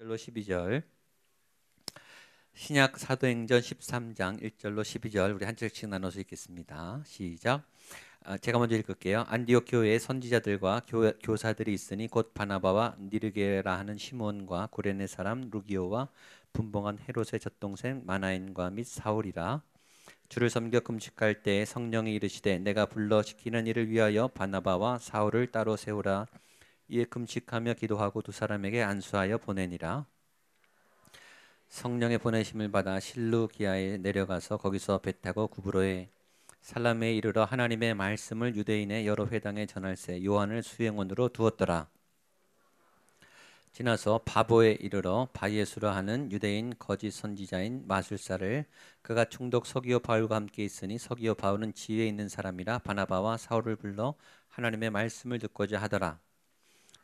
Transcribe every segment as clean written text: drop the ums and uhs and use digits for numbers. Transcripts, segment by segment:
1절로 12절. 신약 사도행전 13장 1절로 12절 우리 한 절씩 나눠서 읽겠습니다. 시작. 제가 먼저 읽을게요. 안디옥 교회에 선지자들과 교사들이 있으니 곧 바나바와 니르게라 하는 시몬과 구레네 사람 루기오와 분봉한 헤롯의 젖동생 마나인과 및 사울이라. 주를 섬겨 금식할 때에 성령이 이르시되 내가 불러 시키는 일을 위하여 바나바와 사울을 따로 세우라. 이에 금식하며 기도하고 두 사람에게 안수하여 보내니라. 성령의 보내심을 받아 실루기아에 내려가서 거기서 배 타고 구브로에 살라메에 이르러 하나님의 말씀을 유대인의 여러 회당에 전할세 요한을 수행원으로 두었더라. 지나서 바보에 이르러 바예수라 하는 유대인 거짓 선지자인 마술사를 그가 총독 서기오 바울과 함께 있으니 서기오 바울은 지혜에 있는 사람이라 바나바와 사울을 불러 하나님의 말씀을 듣고자 하더라.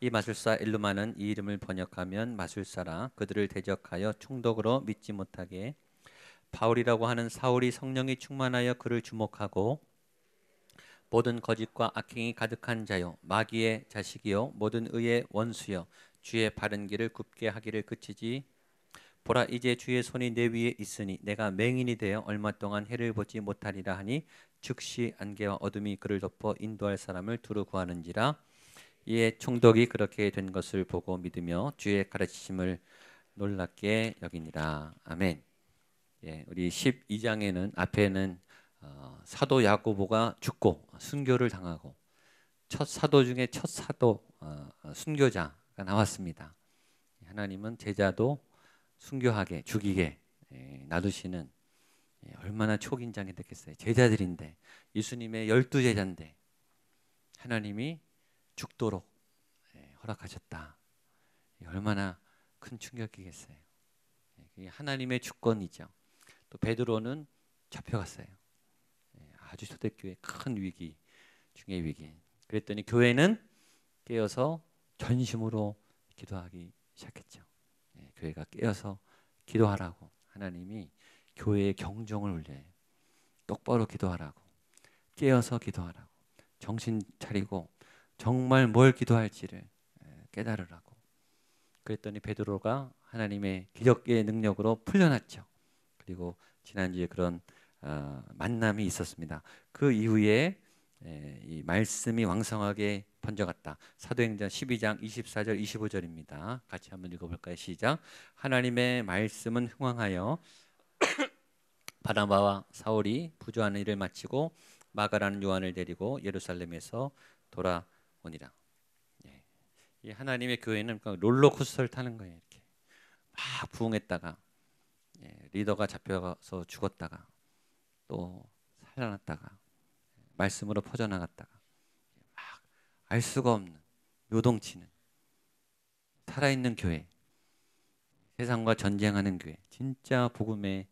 이 마술사 엘루마는 이 이름을 번역하면 마술사라. 그들을 대적하여 총독으로 믿지 못하게 바울이라고 하는 사울이 성령이 충만하여 그를 주목하고 모든 거짓과 악행이 가득한 자요 마귀의 자식이요 모든 의의 원수요 주의 바른 길을 굽게 하기를 그치지. 보라 이제 주의 손이 내 위에 있으니 내가 맹인이 되어 얼마 동안 해를 보지 못하리라 하니 즉시 안개와 어둠이 그를 덮어 인도할 사람을 두루 구하는지라. 이에 총독이 그렇게 된 것을 보고 믿으며 주의 가르치심을 놀랍게 여기니라. 아멘. 예, 우리 12장에는 앞에는 사도 야고보가 죽고 순교를 당하고 첫 사도 중에 첫 사도 순교자가 나왔습니다. 하나님은 제자도 순교하게 죽이게 놔두시는 얼마나 초긴장이 됐겠어요. 제자들인데 예수님의 12제자인데 하나님이 죽도록 허락하셨다. 얼마나 큰 충격이겠어요. 그게 하나님의 주권이죠. 또 베드로는 잡혀갔어요. 아주 초대교회 큰 위기 중의 위기. 그랬더니 교회는 깨어서 전심으로 기도하기 시작했죠. 교회가 깨어서 기도하라고 하나님이 교회의 경종을 울려요. 똑바로 기도하라고, 깨어서 기도하라고, 정신 차리고 정말 뭘 기도할지를 깨달으라고. 그랬더니 베드로가 하나님의 기적의 능력으로 풀려났죠. 그리고 지난주에 그런 만남이 있었습니다. 그 이후에 이 말씀이 왕성하게 번져갔다. 사도행전 12장 24절 25절입니다. 같이 한번 읽어볼까요? 시작. 하나님의 말씀은 흥왕하여 바나바와 사울이 부조하는 일을 마치고 마가라는 요한을 데리고 예루살렘에서 돌아오니라. 이 하나님의 교회는 롤러코스터를 타는 거예요. 이렇게 막 부흥했다가 리더가 잡혀가서 죽었다가 또 살아났다가 말씀으로 퍼져나갔다가 막 알 수가 없는 요동치는 살아있는 교회, 세상과 전쟁하는 교회, 진짜 복음의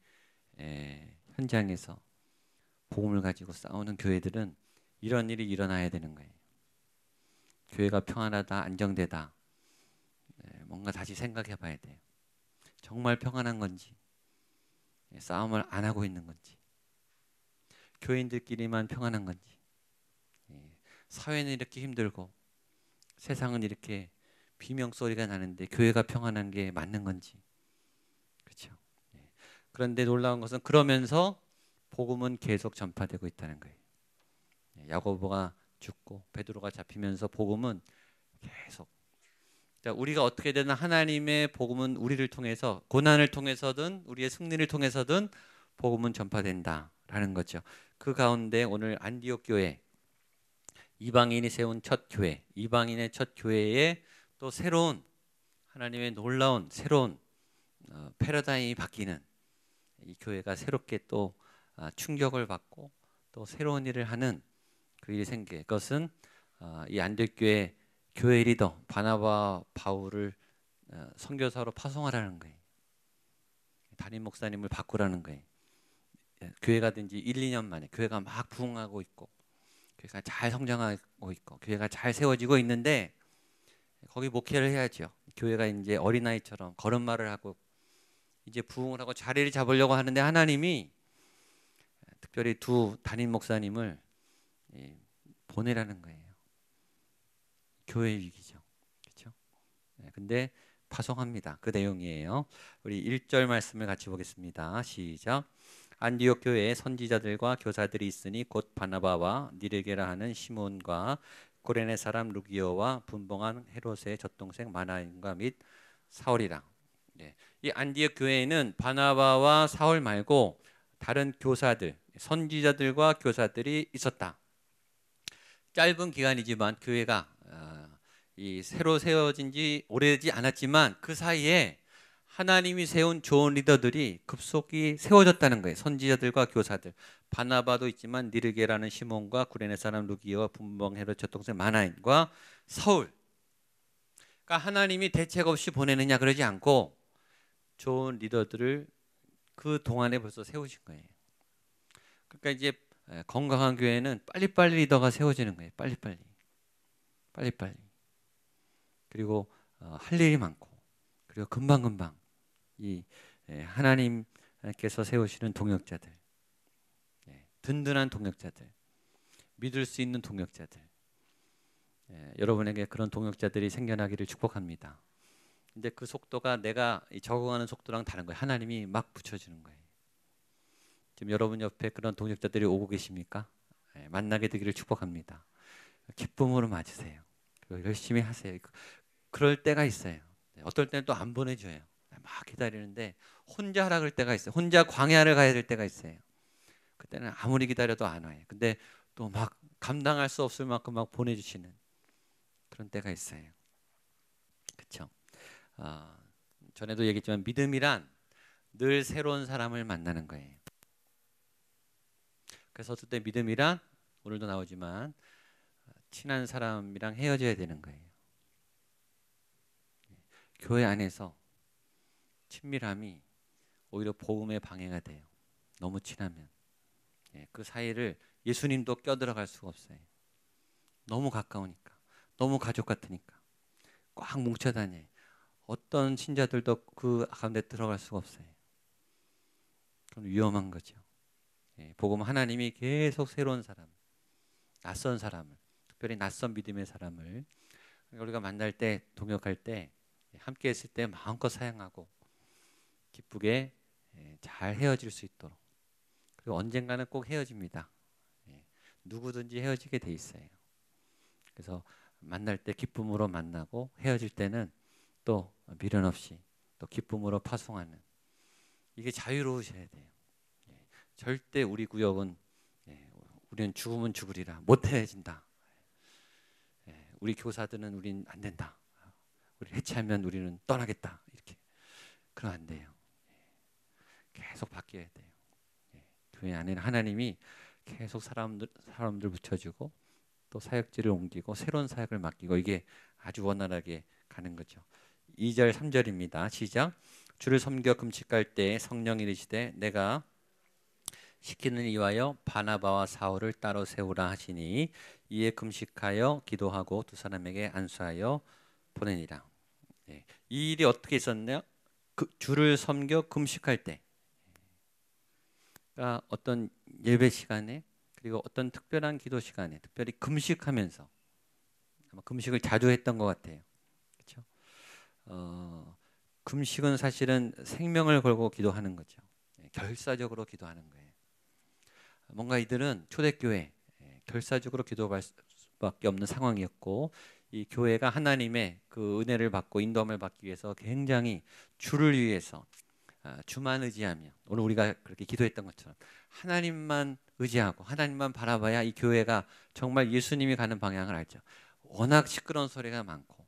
현장에서 복음을 가지고 싸우는 교회들은 이런 일이 일어나야 되는 거예요. 교회가 평안하다, 안정되다, 뭔가 다시 생각해 봐야 돼요. 정말 평안한 건지, 싸움을 안 하고 있는 건지, 교인들끼리만 평안한 건지, 사회는 이렇게 힘들고 세상은 이렇게 비명소리가 나는데 교회가 평안한 게 맞는 건지. 그렇죠. 그런데 놀라운 것은 그러면서 복음은 계속 전파되고 있다는 거예요. 야고보가 죽고 베드로가 잡히면서 복음은 계속. 자, 우리가 어떻게 되나 하나님의 복음은 우리를 통해서 고난을 통해서든 우리의 승리를 통해서든 복음은 전파된다라는 거죠. 그 가운데 오늘 안디옥 교회 이방인이 세운 첫 교회, 이방인의 첫 교회에 또 새로운 하나님의 놀라운 새로운 패러다임이 바뀌는 이 교회가 새롭게 또 충격을 받고 또 새로운 일을 하는 그 일이 생겨요. 그것은 이 안디옥 교회 교회 리더 바나바 바울을 선교사로 파송하라는 거예요. 담임 목사님을 바꾸라는 거예요. 교회가 된 지 1, 2년 만에 교회가 막 부흥하고 있고 교회가 잘 성장하고 있고 교회가 잘 세워지고 있는데 거기 목회를 해야죠. 교회가 이제 어린아이처럼 걸음마를 하고 이제 부흥을 하고 자리를 잡으려고 하는데 하나님이 특별히 두 담임 목사님을 보내라는 거예요. 교회 위기죠. 그렇죠? 근데 파송합니다. 그 내용이에요. 우리 1절 말씀을 같이 보겠습니다. 시작. 안디옥 교회에 선지자들과 교사들이 있으니 곧 바나바와 니르게라 하는 시몬과 고레네 사람 루기오와 분봉한 헤롯의 젖동생 마나인과 및 사울이라. 네. 이 안디옥 교회에는 바나바와 사울 말고 다른 교사들, 선지자들과 교사들이 있었다. 짧은 기간이지만 교회가 이 새로 세워진 지 오래되지 않았지만 그 사이에 하나님이 세운 좋은 리더들이 급속히 세워졌다는 거예요. 선지자들과 교사들. 바나바도 있지만 니르게라는 시몬과 구레네 사람 루기오와 분봉 헤롯 젖동생 마나인과 사울. 그러니까 하나님이 대책 없이 보내느냐 그러지 않고 좋은 리더들을 그 동안에 벌써 세우신 거예요. 그러니까 이제 건강한 교회는 빨리빨리 리더가 세워지는 거예요. 빨리빨리. 그리고 할 일이 많고, 그리고 금방금방 이 하나님께서 세우시는 동역자들, 든든한 동역자들, 믿을 수 있는 동역자들, 여러분에게 그런 동역자들이 생겨나기를 축복합니다. 근데 그 속도가 내가 적응하는 속도랑 다른 거예요. 하나님이 막 붙여주는 거예요. 지금 여러분 옆에 그런 동역자들이 오고 계십니까? 만나게 되기를 축복합니다. 기쁨으로 맞으세요. 열심히 하세요. 그럴 때가 있어요. 어떨 때는 또 안 보내줘요. 막 기다리는데 혼자 하라 그럴 때가 있어요. 혼자 광야를 가야 될 때가 있어요. 그때는 아무리 기다려도 안 와요. 근데 또 막 감당할 수 없을 만큼 막 보내주시는 그런 때가 있어요. 그렇죠? 전에도 얘기했지만 믿음이란 늘 새로운 사람을 만나는 거예요. 그래서 어떨 때 믿음이란 오늘도 나오지만 친한 사람이랑 헤어져야 되는 거예요. 교회 안에서 친밀함이 오히려 복음의 방해가 돼요. 너무 친하면. 그 사이를 예수님도 껴들어갈 수가 없어요. 너무 가까우니까. 너무 가족 같으니까. 꽉 뭉쳐 다녀요. 어떤 신자들도 그 가운데 들어갈 수가 없어요. 그럼 위험한 거죠. 복음 하나님이 계속 새로운 사람, 낯선 사람을, 특별히 낯선 믿음의 사람을 우리가 만날 때, 동역할 때, 함께 했을 때 마음껏 사용하고 기쁘게 잘 헤어질 수 있도록. 그리고 언젠가는 꼭 헤어집니다. 누구든지 헤어지게 돼 있어요. 그래서 만날 때 기쁨으로 만나고 헤어질 때는 또 미련 없이 또 기쁨으로 파송하는, 이게 자유로우셔야 돼요. 절대 우리 구역은 우리는 죽으면 죽으리라, 못 헤어진다. 우리 교사들은 우린 안 된다. 우리 해체하면 우리는 떠나겠다. 이렇게 그러면 안 돼요. 계속 바뀌어야 돼요. 교회 안에는 하나님이 계속 사람들 붙여주고 또 사역지를 옮기고 새로운 사역을 맡기고, 이게 아주 원활하게 가는 거죠. 2절 3절입니다. 시작. 주를 섬겨 금식할 때 성령이 이르시되 내가 시키는 이와여 바나바와 사울을 따로 세우라 하시니 이에 금식하여 기도하고 두 사람에게 안수하여 보내니라. 이 일이 어떻게 있었나요? 주를 섬겨 금식할 때, 그러니까 어떤 예배 시간에, 그리고 어떤 특별한 기도 시간에 특별히 금식하면서, 아마 금식을 자주 했던 것 같아요. 그렇죠? 금식은 사실은 생명을 걸고 기도하는 거죠. 결사적으로 기도하는 거예요. 뭔가 이들은 초대교회 결사적으로 기도할 수밖에 없는 상황이었고, 이 교회가 하나님의 그 은혜를 받고 인도함을 받기 위해서 굉장히 주를 위해서 주만 의지하며, 오늘 우리가 그렇게 기도했던 것처럼 하나님만 의지하고 하나님만 바라봐야 이 교회가 정말 예수님이 가는 방향을 알죠. 워낙 시끄러운 소리가 많고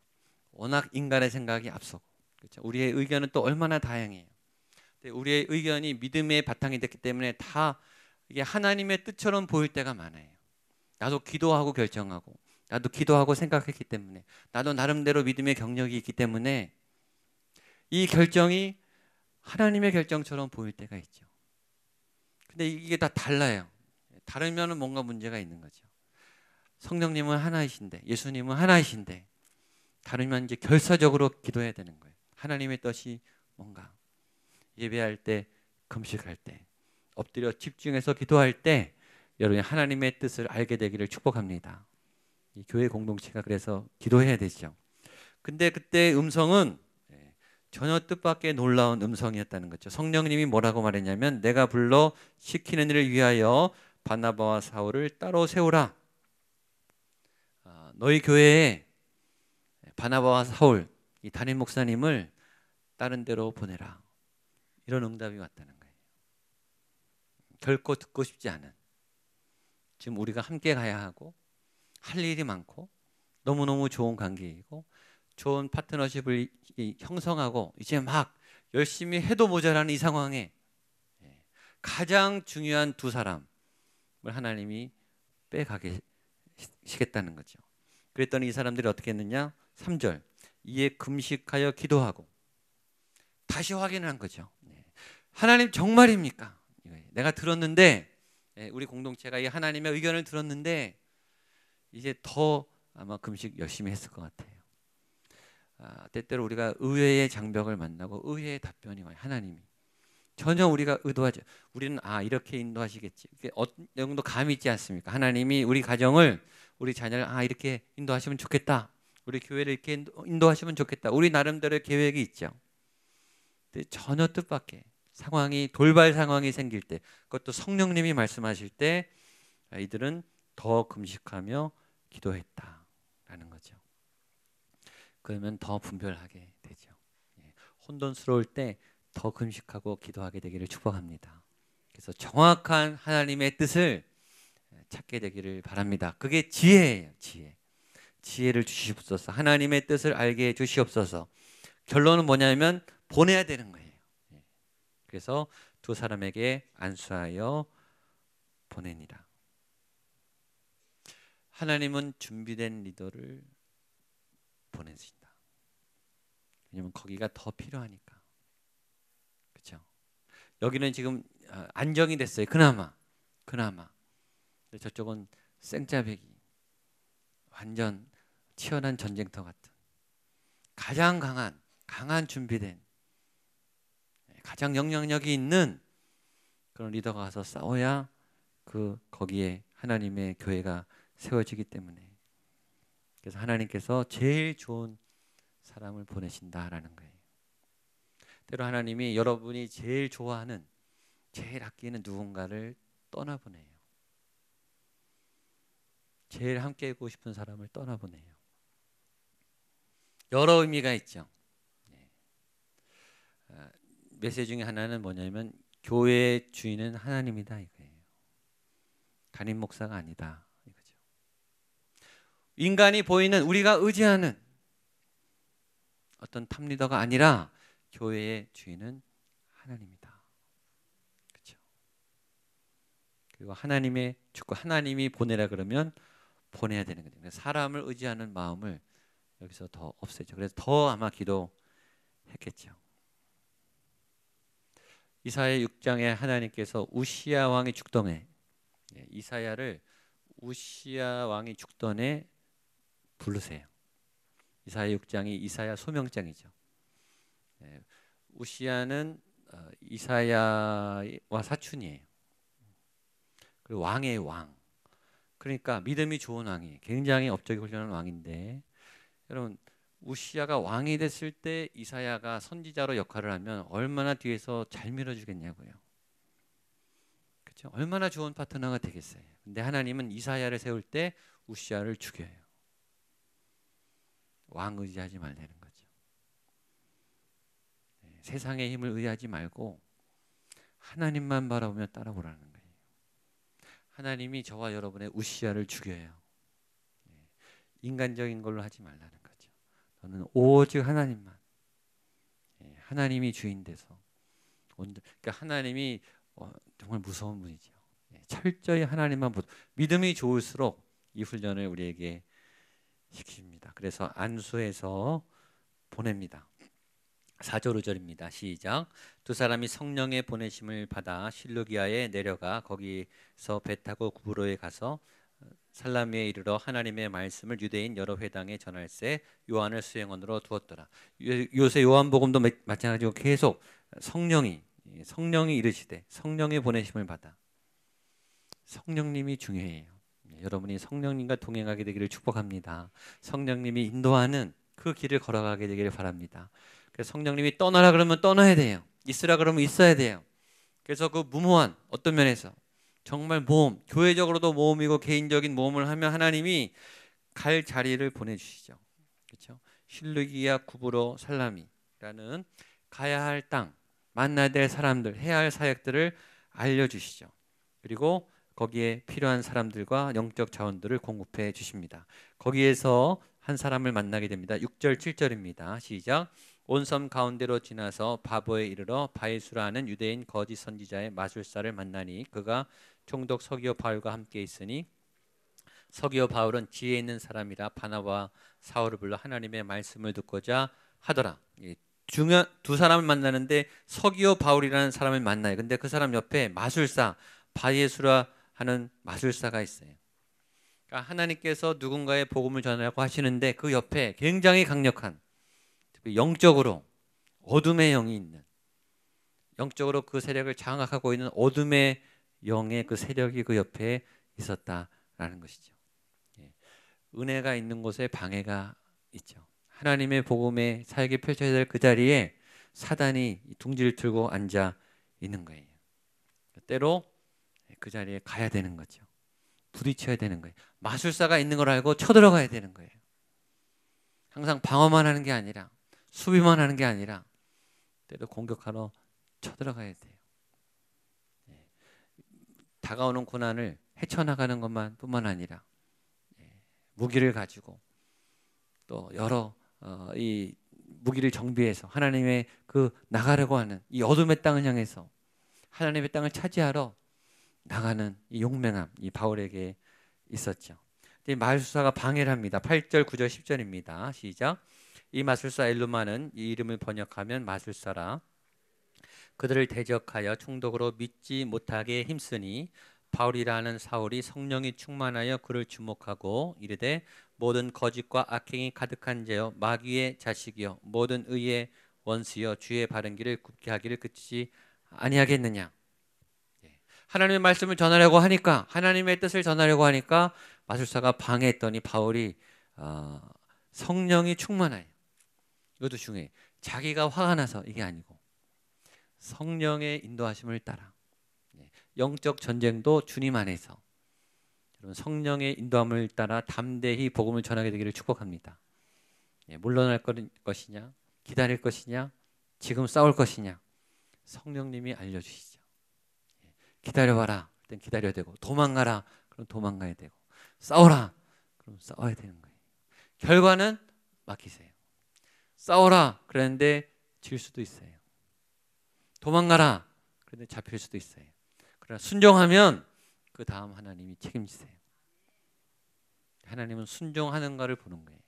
워낙 인간의 생각이 앞서고, 그렇죠? 우리의 의견은 또 얼마나 다양해요. 우리의 의견이 믿음의 바탕이 됐기 때문에 다 이게 하나님의 뜻처럼 보일 때가 많아요. 나도 기도하고 결정하고, 나도 기도하고 생각했기 때문에, 나도 나름대로 믿음의 경력이 있기 때문에 이 결정이 하나님의 결정처럼 보일 때가 있죠. 근데 이게 다 달라요. 다르면은 뭔가 문제가 있는 거죠. 성령님은 하나이신데, 예수님은 하나이신데, 다르면 이제 결사적으로 기도해야 되는 거예요. 하나님의 뜻이 뭔가. 예배할 때, 금식할 때, 엎드려 집중해서 기도할 때 여러분이 하나님의 뜻을 알게 되기를 축복합니다. 이 교회 공동체가 그래서 기도해야 되죠. 근데 그때 음성은 전혀 뜻밖의 놀라운 음성이었다는 거죠. 성령님이 뭐라고 말했냐면 내가 불러 시키는 일을 위하여 바나바와 사울을 따로 세우라. 너희 교회에 바나바와 사울, 이 담임 목사님을 다른 데로 보내라. 이런 응답이 왔다는 거예요. 결코 듣고 싶지 않은, 지금 우리가 함께 가야 하고 할 일이 많고 너무너무 좋은 관계이고 좋은 파트너십을 형성하고 이제 막 열심히 해도 모자라는 이 상황에 가장 중요한 두 사람을 하나님이 빼가시겠다는 거죠. 그랬더니 이 사람들이 어떻게 했느냐? 3절, 이에 금식하여 기도하고. 다시 확인을 한 거죠. 하나님 정말입니까? 내가 들었는데, 우리 공동체가 이 하나님의 의견을 들었는데 이제 더 아마 금식 열심히 했을 것 같아요. 때때로 우리가 의외의 장벽을 만나고 의외의 답변이 와요. 하나님이 전혀 우리가 의도하지, 우리는 이렇게 인도하시겠지, 이게 어느 정도 감이 있지 않습니까? 하나님이 우리 가정을, 우리 자녀를 이렇게 인도하시면 좋겠다, 우리 교회를 이렇게 인도하시면 좋겠다, 우리 나름대로의 계획이 있죠. 근데 전혀 뜻밖의 상황이, 돌발 상황이 생길 때, 그것도 성령님이 말씀하실 때 이들은 더 금식하며 기도했다라는 거죠. 그러면 더 분별하게 되죠. 혼돈스러울 때 더 금식하고 기도하게 되기를 축복합니다. 그래서 정확한 하나님의 뜻을 찾게 되기를 바랍니다. 그게 지혜예요. 지혜를 주시옵소서. 하나님의 뜻을 알게 해주시옵소서. 결론은 뭐냐면 보내야 되는 거예요. 그래서 두 사람에게 안수하여 보내니라. 하나님은 준비된 리더를 보내신다. 왜냐하면 거기가 더 필요하니까. 그렇죠? 여기는 지금 안정이 됐어요. 그나마. 저쪽은 생짜배기, 완전 치열한 전쟁터 같은, 가장 강한 준비된, 가장 영향력이 있는 그런 리더가 가서 싸워야 거기에 하나님의 교회가 세워지기 때문에, 그래서 하나님께서 제일 좋은 사람을 보내신다라는 거예요. 때로 하나님이 여러분이 제일 좋아하는, 제일 아끼는 누군가를 떠나보내요. 제일 함께하고 싶은 사람을 떠나보내요. 여러 의미가 있죠. 메시지 중에 하나는 뭐냐면 교회의 주인은 하나님이다 이거예요. 담임 목사가 아니다 이거죠. 인간이 보이는, 우리가 의지하는 어떤 탑리더가 아니라 교회의 주인은 하나님이다. 그렇죠? 그리고 하나님의 축구, 하나님이 보내라 그러면 보내야 되는 거죠. 사람을 의지하는 마음을 여기서 더 없애죠. 그래서 더 아마 기도했겠죠. 이사야 6장에 하나님께서 우시야 왕이 죽던 해, 이사야를 우시야 왕이 죽던 해 부르세요. 이사야 6장이 이사야 소명장이죠. 우시야는 이사야와 사촌이에요. 그리고 왕의 왕. 그러니까 믿음이 좋은 왕이, 굉장히 업적이 훌륭한 왕인데, 여러분 우시야가 왕이 됐을 때 이사야가 선지자로 역할을 하면 얼마나 뒤에서 잘 밀어주겠냐고요. 그렇죠? 얼마나 좋은 파트너가 되겠어요. 근데 하나님은 이사야를 세울 때 우시야를 죽여요. 왕 의지하지 말라는 거죠. 세상의 힘을 의지하지 말고 하나님만 바라보며 따라오라는 거예요. 하나님이 저와 여러분의 우시야를 죽여요. 인간적인 걸로 하지 말라는 거죠. 너는 오직 하나님만, 하나님이 주인 돼서, 그러니까 하나님이 정말 무서운 분이죠. 철저히 하나님만 믿음이 좋을수록 이 훈련을 우리에게 시킵니다. 그래서 안수해서 보냅니다. 4절 5절입니다. 시작. 두 사람이 성령의 보내심을 받아 실루기아에 내려가 거기서 배 타고 구브로에 가서 살라미에 이르러 하나님의 말씀을 유대인 여러 회당에 전할세 요한을 수행원으로 두었더라. 요새 요한복음도 마찬가지로 계속 성령이 이르시되 성령의 보내심을 받아. 성령님이 중요해요. 여러분이 성령님과 동행하게 되기를 축복합니다. 성령님이 인도하는 그 길을 걸어가게 되기를 바랍니다. 그래서 성령님이 떠나라 그러면 떠나야 돼요. 있으라 그러면 있어야 돼요. 그래서 그 무모한 어떤 면에서 정말 모험, 교회적으로도 모험이고 개인적인 모험을 하면 하나님이 갈 자리를 보내주시죠. 그렇죠? 실루기야 구브로 살라미라는 가야 할 땅, 만나야 될 사람들, 해야 할 사역들을 알려주시죠. 그리고 거기에 필요한 사람들과 영적 자원들을 공급해 주십니다. 거기에서 한 사람을 만나게 됩니다. 6절 7절입니다. 시작. 온 섬 가운데로 지나서 바보에 이르러 바이수라는 유대인 거짓 선지자의 마술사를 만나니 그가 총독 서기오 바울과 함께 있으니 서기오 바울은 지혜 있는 사람이라 바나바와 사울을 불러 하나님의 말씀을 듣고자 하더라. 중요한 두 사람을 만나는데 서기오 바울이라는 사람을 만나요. 근데 그 사람 옆에 마술사 바예수라 하는 마술사가 있어요. 그러니까 하나님께서 누군가의 복음을 전하라고 하시는데 그 옆에 굉장히 강력한 영적으로 어둠의 영이 있는, 영적으로 그 세력을 장악하고 있는 어둠의 영의 그 세력이 그 옆에 있었다라는 것이죠. 은혜가 있는 곳에 방해가 있죠. 하나님의 복음의 사역이 펼쳐야 될 그 자리에 사단이 둥지를 틀고 앉아 있는 거예요. 때로 그 자리에 가야 되는 거죠. 부딪혀야 되는 거예요. 마술사가 있는 걸 알고 쳐들어가야 되는 거예요. 항상 방어만 하는 게 아니라, 수비만 하는 게 아니라 때로 공격하러 쳐들어가야 돼요. 다가오는 고난을 헤쳐나가는 것만 뿐만 아니라 무기를 가지고 또 여러 이 무기를 정비해서 하나님의 그 나가려고 하는 이 어둠의 땅을 향해서 하나님의 땅을 차지하러 나가는 이 용맹함, 이 바울에게 있었죠. 이 마술사가 방해를 합니다. 8절, 9절, 10절입니다. 시작. 이 마술사 엘루마는 이 이름을 번역하면 마술사라. 그들을 대적하여 총독으로 믿지 못하게 힘쓰니 바울이라는 사울이 성령이 충만하여 그를 주목하고 이르되 모든 거짓과 악행이 가득한 자여 마귀의 자식이여 모든 의의 원수여 주의 바른 길을 굽게 하기를 그치지 아니하겠느냐. 하나님의 말씀을 전하려고 하니까, 하나님의 뜻을 전하려고 하니까 마술사가 방해했더니 바울이 성령이 충만해요. 이것도 중요해. 자기가 화가 나서 이게 아니고 성령의 인도하심을 따라. 영적 전쟁도 주님 안에서 여러분 성령의 인도함을 따라 담대히 복음을 전하게 되기를 축복합니다. 물러날 것이냐, 기다릴 것이냐, 지금 싸울 것이냐, 성령님이 알려주시죠. 기다려봐라, 그땐 기다려야 되고, 도망가라, 그럼 도망가야 되고, 싸워라, 그럼 싸워야 되는 거예요. 결과는 맡기세요. 싸워라 그랬는데 질 수도 있어요. 도망가라 그런데 잡힐 수도 있어요. 그러나 순종하면 그 다음 하나님이 책임지세요. 하나님은 순종하는가를 보는 거예요.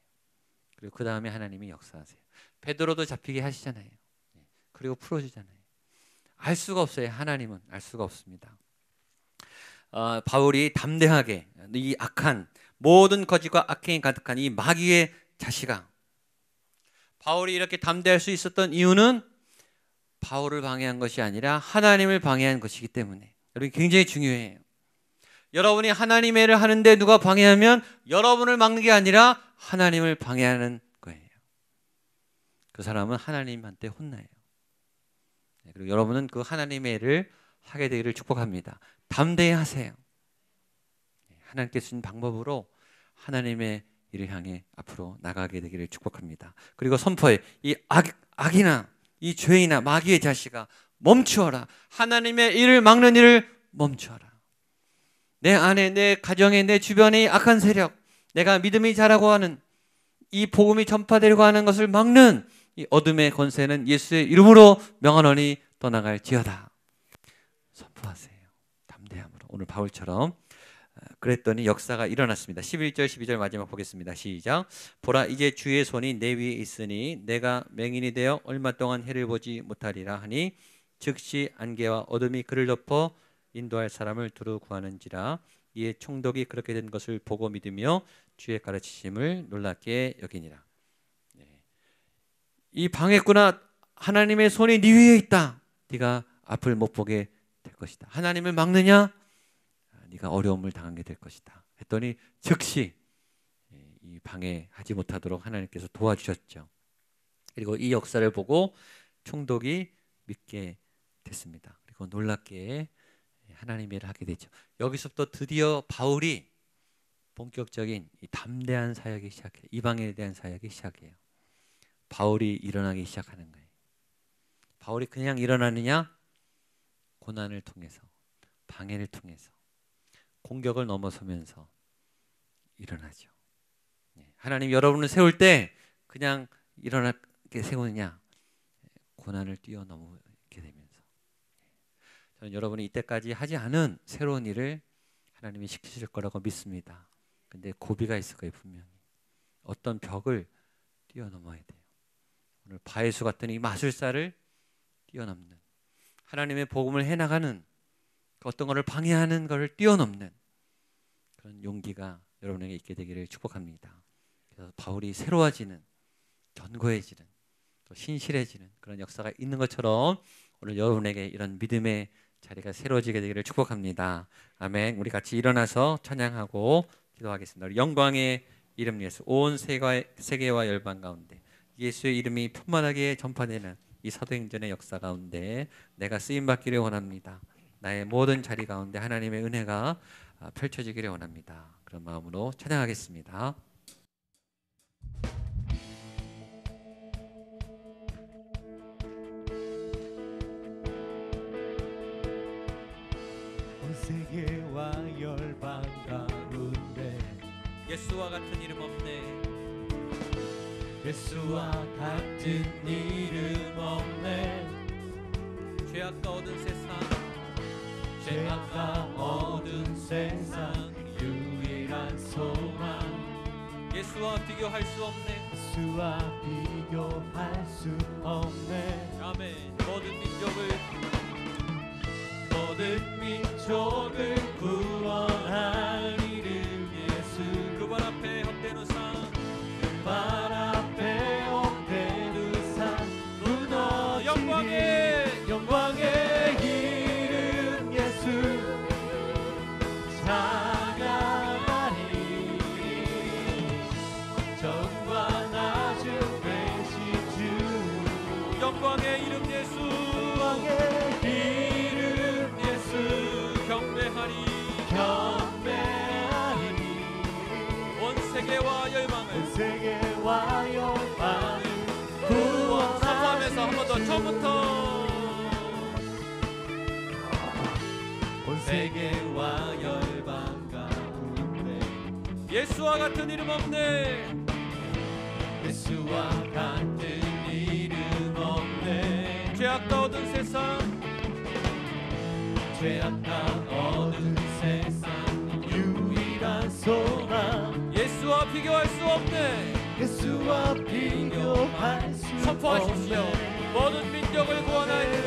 그리고 그 다음에 하나님이 역사하세요. 베드로도 잡히게 하시잖아요. 그리고 풀어주잖아요. 알 수가 없어요. 하나님은 알 수가 없습니다. 바울이 담대하게 이 악한 모든 거짓과 악행이 가득한 이 마귀의 자식아, 바울이 이렇게 담대할 수 있었던 이유는 바울을 방해한 것이 아니라 하나님을 방해한 것이기 때문에. 여러분 굉장히 중요해요. 여러분이 하나님의 일을 하는데 누가 방해하면 여러분을 막는 게 아니라 하나님을 방해하는 거예요. 그 사람은 하나님한테 혼나요. 그리고 여러분은 그 하나님의 일을 하게 되기를 축복합니다. 담대히 하세요. 하나님께 주신 방법으로 하나님의 일을 향해 앞으로 나가게 되기를 축복합니다. 그리고 선포해. 이 악이나 이 죄이나 마귀의 자식아 멈추어라. 하나님의 일을 막는 일을 멈추어라. 내 안에, 내 가정에, 내 주변의 악한 세력, 내가 믿음이 자라고 하는 이 복음이 전파되려고 하는 것을 막는 이 어둠의 권세는 예수의 이름으로 명하노니 떠나갈지어다. 선포하세요. 담대함으로. 오늘 바울처럼 그랬더니 역사가 일어났습니다. 11절 12절 마지막 보겠습니다. 시작. 보라 이제 주의 손이 내 위에 있으니 내가 맹인이 되어 얼마 동안 해를 보지 못하리라 하니 즉시 안개와 어둠이 그를 덮어 인도할 사람을 두루 구하는지라. 이에 총독이 그렇게 된 것을 보고 믿으며 주의 가르치심을 놀랍게 여기니라. 이 방했구나. 하나님의 손이 네 위에 있다. 네가 앞을 못 보게 될 것이다. 하나님을 막느냐? 네가 어려움을 당하게 될 것이다. 했더니 즉시 이 방해하지 못하도록 하나님께서 도와주셨죠. 그리고 이 역사를 보고 총독이 믿게 됐습니다. 그리고 놀랍게 하나님의 일을 하게 되죠. 여기서부터 드디어 바울이 본격적인 이 담대한 사역이 시작해요. 이방인에 대한 사역이 시작해요. 바울이 일어나기 시작하는 거예요. 바울이 그냥 일어나느냐? 고난을 통해서, 방해를 통해서, 공격을 넘어서면서 일어나죠. 하나님 여러분을 세울 때 그냥 일어나게 세우느냐? 고난을 뛰어넘게 되면서. 저는 여러분이 이때까지 하지 않은 새로운 일을 하나님이 시키실 거라고 믿습니다. 근데 고비가 있을 거예요. 분명히 어떤 벽을 뛰어넘어야 돼요. 오늘 바예수 같은 이 마술사를 뛰어넘는, 하나님의 복음을 해나가는, 어떤 것을 방해하는 것을 뛰어넘는 그런 용기가 여러분에게 있게 되기를 축복합니다. 그래서 바울이 새로워지는, 견고해지는, 또 신실해지는 그런 역사가 있는 것처럼 오늘 여러분에게 이런 믿음의 자리가 새로워지게 되기를 축복합니다. 아멘. 우리 같이 일어나서 찬양하고 기도하겠습니다. 우리 영광의 이름 예수, 온 세계와 열방 가운데 예수의 이름이 풍만하게 전파되는 이 사도행전의 역사 가운데 내가 쓰임받기를 원합니다. 나의 모든 자리 가운데 하나님의 은혜가 펼쳐지기를 원합니다. 그런 마음으로 찬양하겠습니다. 온 세계와 열방 가운데 예수와 같은 이름 없네. 예수와 같은 이름 없네. 죄악과 얻은 세상, 죄악과 얻은 세상 유일한 소망. 예수와 비교할 수 없네. 예수와 비교할 수 없네. 아멘. 모든 민족을 구원할 이름 예수. 그발 앞에 헛된 우상, 발 앞에 헛된 우상 무너지리. 영광의 이름 예수 찬양하리. 정과 나주 되신 주. 영광의 이름 예수, 영광의 이름 예수 경배하리. 경배하리. 온 세계와 열방을 세계와 열방을 구원하시리. 선포하면서 한 번 더 처음부터. 온 세계와 열방 가운데 예수와 같은 이름 없네. 예수와 같은 이름 없네. 죄악과 얻은 세상, 죄악과 얻은 세상 유일한 소망. 예수와 비교할 수 없네. 예수와 비교할 수 선포하십시오. 없네. 모든 민족을 구원할 이름,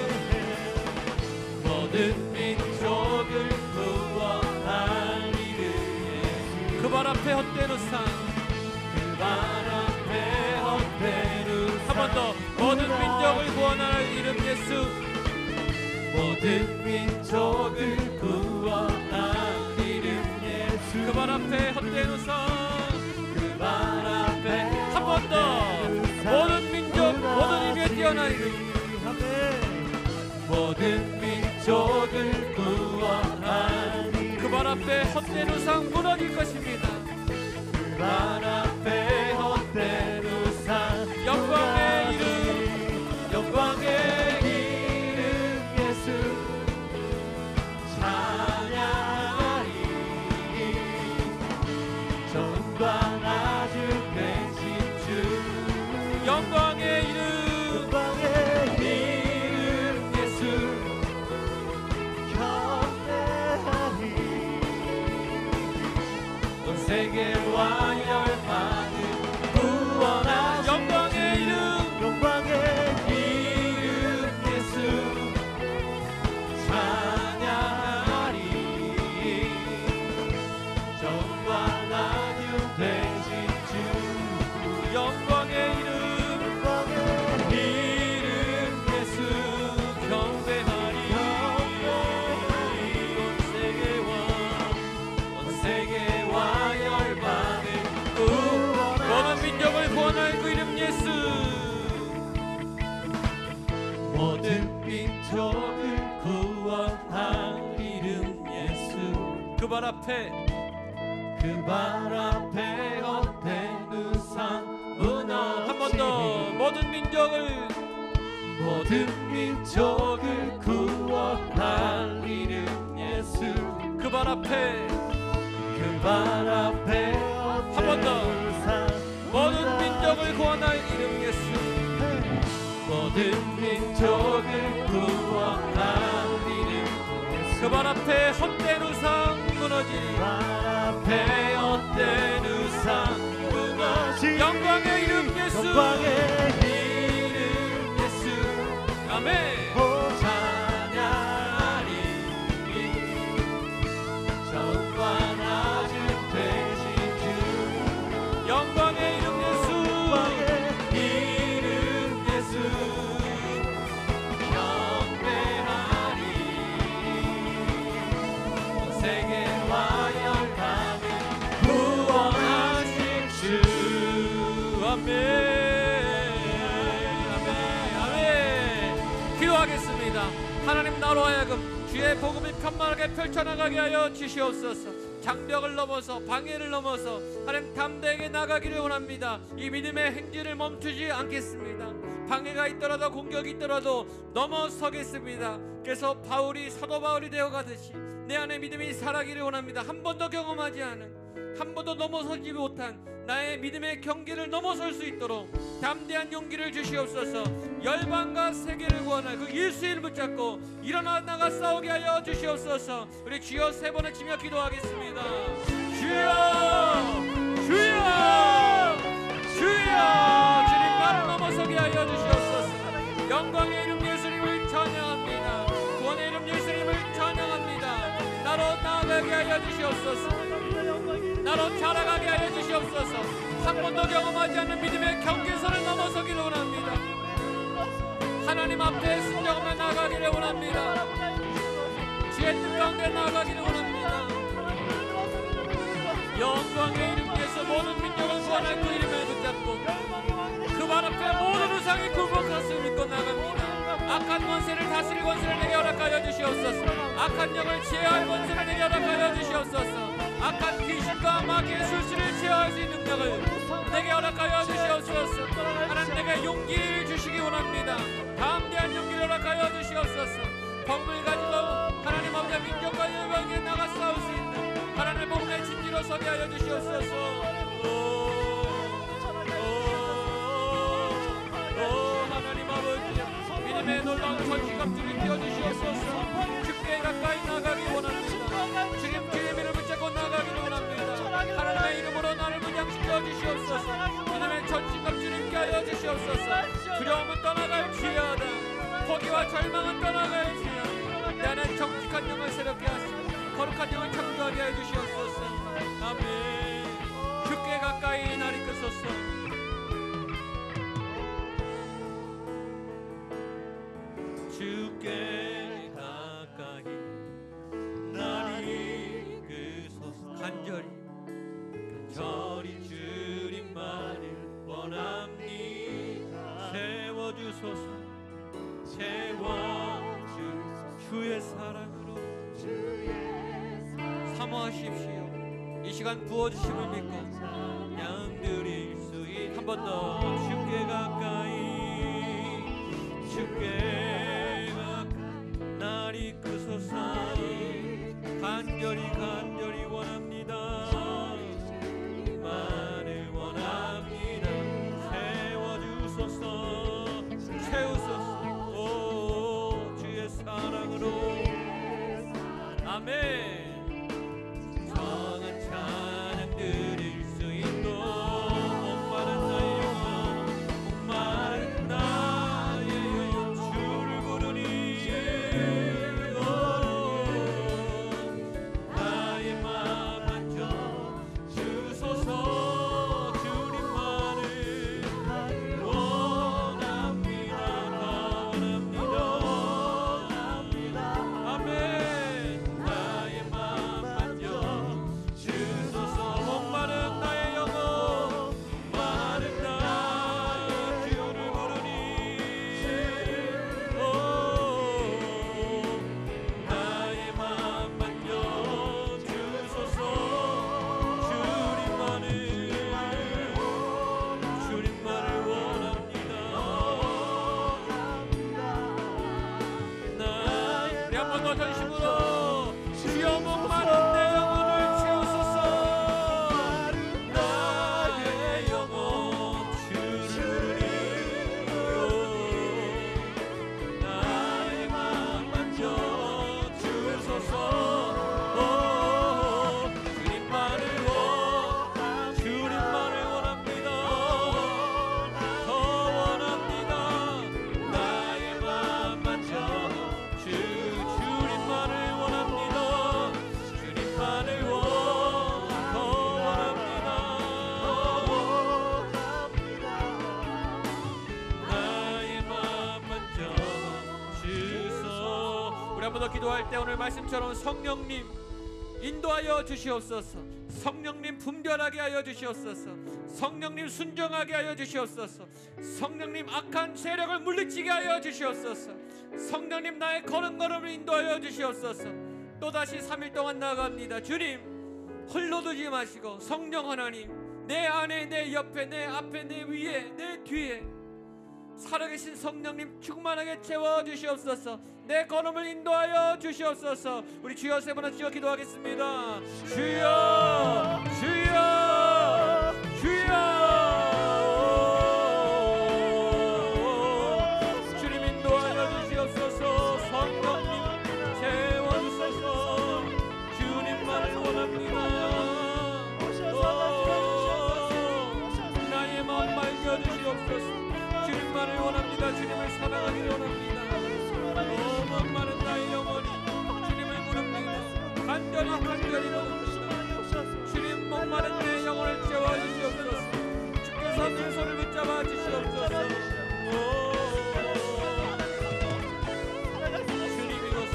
모든 민족을 구원할 이름 예수. 그발 앞에 헛된 우상, 그발 앞에 헛된 우상. 한 번 더. 모든 민족을 구원할 이름 예수, 모든 민족을 구원할 이름 예수. 그발 앞에 헛된 우상, 그발 앞에 한 번 더. 모든 민족, 모든 힘에 뛰어난 이름, 모든 민족을 구원할 이름. 그발 앞에 헛된 우상 무너질 것입니다. 그발 앞에 헛된 우상. 영광의 이름, 영광의 이름 예수 찬양하리. 전과 아주 되신 주. 영광의 이름, 영광의 이름 예수 경배하리. 온 세계와 열방 발 앞에 헛된 우상 무너지니 한 번 더 모든 민족을 구원할 이름 예수 그 발 앞에 발 앞에 한 번 더 모든 민족을 구원할 이름 예수 모든 민족을 구원할 이름 그 발 앞에 헛된 우상 무너지니 발 앞에 헛된 우상 무너지니 영광의 이름 예수 영광의 이름 예수 아멘 찬양하리 전과 낮은 되신 주 영광의 이름 예수 이름 예수 경배하리 세계와 열방을 구원하실 주 아멘 아멘 아멘 기도하겠습니다. 하나님 나로 하여금 주의 복음이 편만하게 펼쳐나가게 하여 주시옵소서. 장벽을 넘어서 방해를 넘어서 하나님 담대하게 나가기를 원합니다. 이 믿음의 행진을 멈추지 않겠습니다. 방해가 있더라도 공격이 있더라도 넘어서겠습니다. 그래서 바울이 사도 바울이 되어가듯이 내 안에 믿음이 살아기를 원합니다. 한 번도 경험하지 않은 한 번도 넘어서지 못한 나의 믿음의 경계를 넘어설 수 있도록 담대한 용기를 주시옵소서. 열방과 세계를 구원할 그 예수의 이름을 붙잡고 일어나 나가 싸우게 하여 주시옵소서. 우리 주여 세 번을 치며 기도하겠습니다. 주여 주여 주여 주님 나를 넘어서게 하여 주시옵소서. 영광의 이름 예수님을 찬양합니다. 구원의 이름 예수님을 찬양합니다. 나로 나아가게 하여 주시옵소서. 나로 자라가게 하여 주시옵소서. 한 번도 경험하지 않는 믿음의 경계선을 넘어서기를 원합니다. 하나님 앞에 순종하며 나아가기를 원합니다. 주의 뜻 가운데 나아가기를 원합니다. 영광의 이름 예수 모든 민족을 구원할 그 이름을 붙잡고 그 발 앞에 모든 우상이 굴복했음을 믿고 나갑니다. 악한 권세를 다스릴 권세를 내게 허락하여 주시옵소서. 악한 영을 제어할 권세를 내게 허락하여 주시옵소서. 악한 귀신과 마귀의 술수를 제어할 수 있는 능력을 내게 허락하여 주시옵소서. 하나님 내게 용기를 주시기 원합니다. 담대한 용기를 허락하여 주시옵소서. 복음을 가지고 하나님 아버지 민족과 열방에 나가 싸울 수 있는 하나님의 복음의 진지로 서게 하여 주시옵소서. 하나님 아버지 믿음의 놀라운 전시감들을 띄워주시옵소서. 주께 가까이 나가기 원합니다. 주님 주의 이름을 붙잡고 나가기를 원합니다. 하나님의 이름으로 나를 문양시켜 주시옵소서. 믿음의 전시감 주님께 하여 주시옵소서. 두려움은 떠나갈지어다. 포기와 절망은 떠나갈지어다. 내 안에 정직한 영을 새롭게 하시고 거룩한 영을 창조하게 해 주시옵소서. 아멘. 주께 가까이 날 이끄소서. 주께 가까이 날 이끄소서. 간절히 주님만을 원합니다. 채워주소서. 채워주소서. 주의 사랑으로 사모하십시오. 이 시간 부어주심을 믿고 양 드릴 수 있는 한 번 더 주께 가까이 주께 가까이 날 이끄소서. 간절히 원합니다. 만을 원합니다. 채워주소서. 채우소서. 오 주의 사랑으로 아멘. 정한 찬양 드릴 수 있도록 목마른 나의 영혼 목마른 나의 영혼 주를 부르니 오 나의 맘 만져 주소서. 주님만을 원합니다. 원합니다. 아멘. 나의 맘 만져 주소서. 목마른 나의 영혼 마른 나 주를 부르니 오 한 번 더 전심으로 주여 목마른 내 영혼을 채우소서. 나의 영혼 주를 부르리요. 나의 맘 만져 주소서. 주님만을 원합니다. 더 원합니다. 나의 맘 만져 주님만을 원합니다. 주님만을 더 원합니다. 나의 맘 만져 주소. 우리 한 번 더 기도할 때 오늘 말씀처럼 성령님 인도하여 주시옵소서. 성령님 분별하게 하여 주시옵소서. 성령님 순종하게 하여 주시옵소서. 성령님 악한 세력을 물리치게 하여 주시옵소서. 성령님 나의 걸음걸음을 인도하여 주시옵소서. 또다시 3일 동안 나아갑니다. 주님 홀로두지 마시고 성령 하나님 내 안에 내 옆에 내 앞에 내 위에 내 뒤에 살아계신 성령님 충만하게 채워주시옵소서. 내 걸음을 인도하여 주시옵소서. 우리 주여 세 번 하시고 기도하겠습니다. 주여 주여 주여. 주님 인도하여 주시옵소서. 성령님 채워주소서. 주님만을 원합니다. 나의 마음 맑여주시옵소서. 주님만을 원합니다. 주님을 사랑하기를 원합니다. 목마른 나의 영혼이 주님을 부릅니다. 간절히 원합니다. 주님 목마른 내 영혼을 채워주시옵소서. 주께서 내 손을 붙잡아 주시옵소서. 주님 이곳에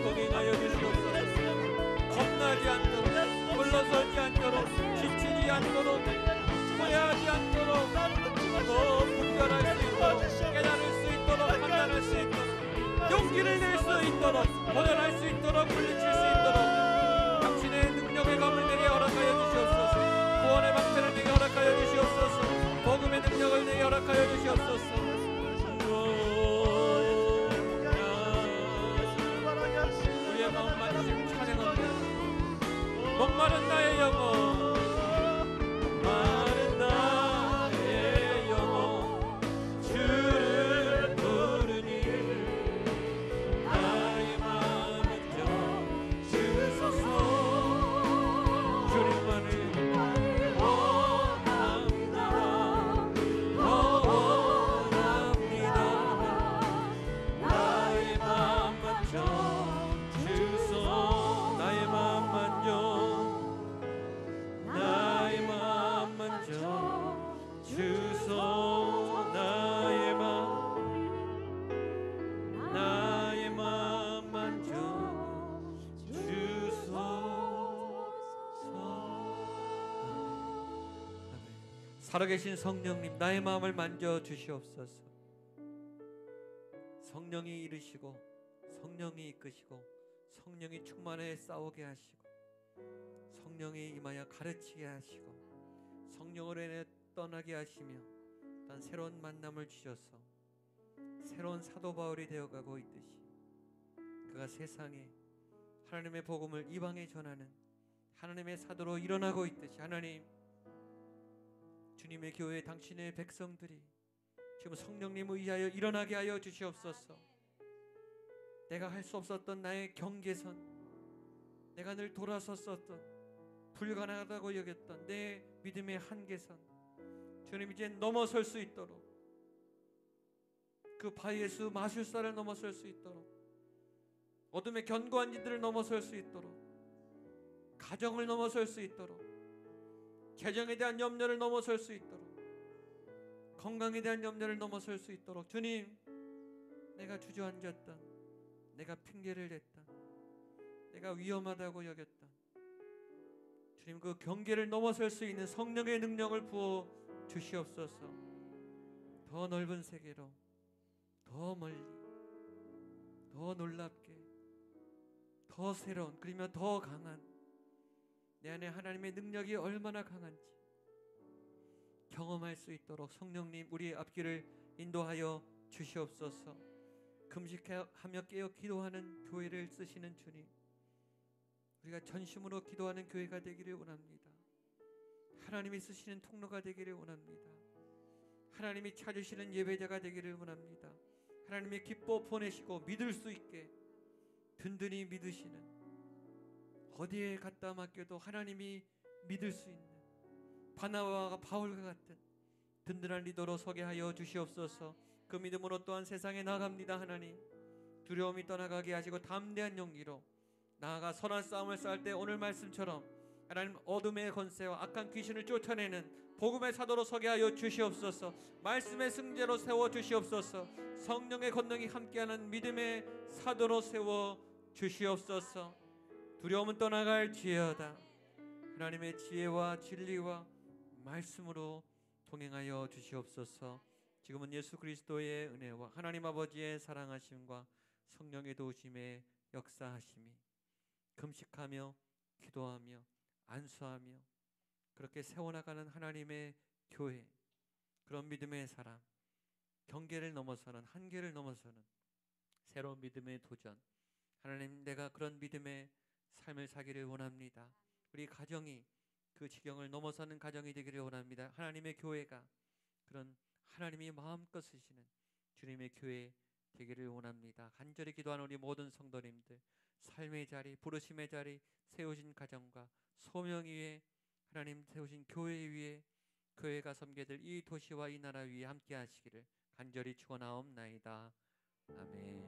공인하여 주시옵소서. 겁나지 않도록 물러서지 않도록 지치지 않도록 후회하지 않도록 분별할 수 있도록 깨달을 수 있도록 판단할 수 있도록 용기를 낼 수 있도록 도전할 수 있도록 물리칠 수 있도록 당신의 능력의 검을 내게 허락하여 주시옵소서. 구원의 방패를 내게 허락하여 주시옵소서. 복음의 능력을 내게 허락하여 주시옵소서. 우리의 마음만 지금 찬양합니다. 목마른 나의 영혼 살아계신 성령님 나의 마음을 만져 주시옵소서. 성령이 이르시고 성령이 이끄시고 성령이 충만하게 싸우게 하시고 성령이 임하여 가르치게 하시고 성령으로 인해 떠나게 하시며 단 새로운 만남을 주셔서 새로운 사도 바울이 되어가고 있듯이 그가 세상에 하나님의 복음을 이방에 전하는 하나님의 사도로 일어나고 있듯이 하나님 주님의 교회 당신의 백성들이 지금 성령님을 위하여 일어나게 하여 주시옵소서. 내가 할 수 없었던 나의 경계선, 내가 늘 돌아섰었던 불가능하다고 여겼던 내 믿음의 한계선 주님 이제 넘어설 수 있도록 그 바예수 마술사를 넘어설 수 있도록 어둠의 견고한 지들을 넘어설 수 있도록 가정을 넘어설 수 있도록 재정에 대한 염려를 넘어설 수 있도록 건강에 대한 염려를 넘어설 수 있도록 주님 내가 주저앉았던 내가 핑계를 댔던 내가 위험하다고 여겼던 주님 그 경계를 넘어설 수 있는 성령의 능력을 부어 주시옵소서. 더 넓은 세계로 더 멀리 더 놀랍게 더 새로운 그러면 더 강한 내 안에 하나님의 능력이 얼마나 강한지 경험할 수 있도록 성령님 우리의 앞길을 인도하여 주시옵소서. 그 금식하며 깨어 기도하는 교회를 쓰시는 주님, 우리가 전심으로 기도하는 교회가 되기를 원합니다. 하나님이 쓰시는 통로가 되기를 원합니다. 하나님이 찾으시는 예배자가 되기를 원합니다. 하나님이 기뻐 보내시고 믿을 수 있게 든든히 믿으시는, 어디에 갖다 맡겨도 하나님이 믿을 수 있는 바나바와 바울과 같은 든든한 리더로 서게 하여 주시옵소서. 그 믿음으로 또한 세상에 나갑니다. 하나님, 두려움이 떠나가게 하시고 담대한 용기로 나아가 선한 싸움을 싸울 때 오늘 말씀처럼 하나님 어둠의 권세와 악한 귀신을 쫓아내는 복음의 사도로 서게 하여 주시옵소서. 말씀의 승제로 세워 주시옵소서. 성령의 권능이 함께하는 믿음의 사도로 세워 주시옵소서. 두려움은 떠나갈지어다. 하나님의 지혜와 진리와 말씀으로 동행하여 주시옵소서. 지금은 예수 그리스도의 은혜와 하나님 아버지의 사랑하심과 성령의 도우심에 역사하심이 금식하며 기도하며 안수하며 그렇게 세워나가는 하나님의 교회, 그런 믿음의 사람, 경계를 넘어서는, 한계를 넘어서는 새로운 믿음의 도전, 하나님, 내가 그런 믿음의 삶을 사기를 원합니다. 우리 가정이 그 지경을 넘어서는 가정이 되기를 원합니다. 하나님의 교회가 그런 하나님이 마음껏 쓰시는 주님의 교회 되기를 원합니다. 간절히 기도하는 우리 모든 성도님들, 삶의 자리, 부르심의 자리 세우신 가정과 소명 위에 하나님 세우신 교회 위에 교회가 섬게 될 이 도시와 이 나라 위에 함께 하시기를 간절히 축원하옵나이다. 아멘.